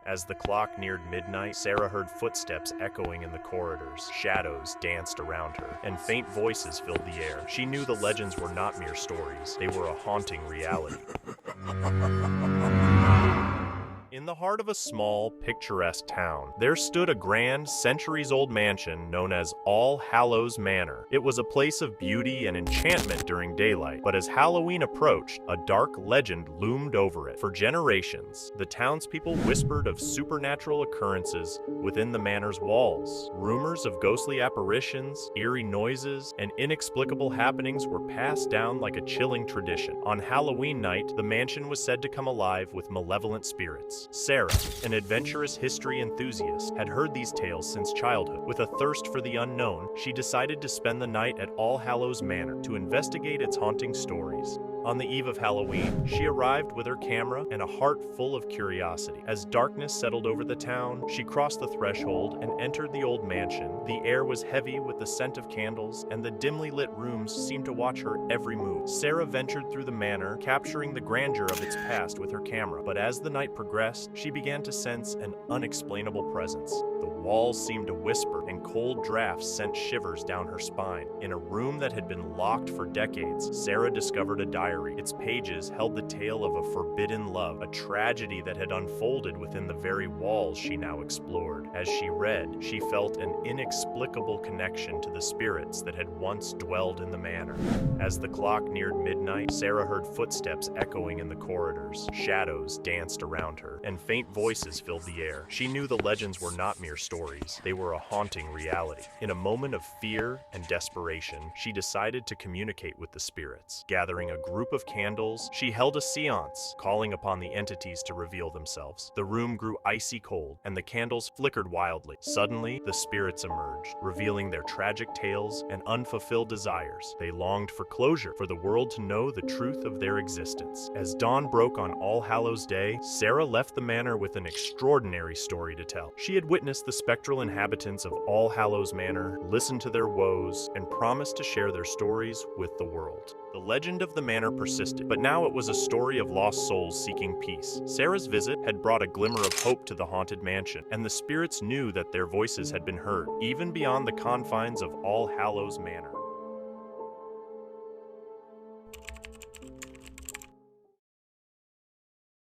As the clock neared midnight, Sarah heard footsteps echoing in the corridors. Shadows danced around her, and faint voices filled the air. She knew the legends were not mere stories. They were a haunting reality. In the heart of a small, picturesque town, there stood a grand, centuries-old mansion known as All Hallows Manor. It was a place of beauty and enchantment during daylight, but as Halloween approached, a dark legend loomed over it. For generations, the townspeople whispered of supernatural occurrences within the manor's walls. Rumors of ghostly apparitions, eerie noises, and inexplicable happenings were passed down like a chilling tradition. On Halloween night, the mansion was said to come alive with malevolent spirits. Sarah, an adventurous history enthusiast, had heard these tales since childhood. With a thirst for the unknown, she decided to spend the night at All Hallows Manor to investigate its haunting stories. On the eve of Halloween, she arrived with her camera and a heart full of curiosity. As darkness settled over the town, she crossed the threshold and entered the old mansion. The air was heavy with the scent of candles, and the dimly lit rooms seemed to watch her every move. Sarah ventured through the manor, capturing the grandeur of its past with her camera. But as the night progressed, she began to sense an unexplainable presence. The walls seemed to whisper, and cold drafts sent shivers down her spine. In a room that had been locked for decades, Sarah discovered a diary. Its pages held the tale of a forbidden love, a tragedy that had unfolded within the very walls she now explored. As she read, she felt an inexplicable connection to the spirits that had once dwelled in the manor. As the clock neared midnight, Sarah heard footsteps echoing in the corridors. Shadows danced around her, and faint voices filled the air. She knew the legends were not mere stories. They were a haunting reality. In a moment of fear and desperation, she decided to communicate with the spirits. Gathering a group of candles, she held a séance, calling upon the entities to reveal themselves. The room grew icy cold, and the candles flickered wildly. Suddenly, the spirits emerged, revealing their tragic tales and unfulfilled desires. They longed for closure, for the world to know the truth of their existence. As dawn broke on All Hallows Day, Sarah left the manor with an extraordinary story to tell. She had witnessed the spectral inhabitants of All Hallows Manor, listened to their woes, and promised to share their stories with the world. The legend of the manor persisted, but now it was a story of lost souls seeking peace. Sarah's visit had brought a glimmer of hope to the haunted mansion, and the spirits knew that their voices had been heard, even beyond the confines of All Hallows Manor.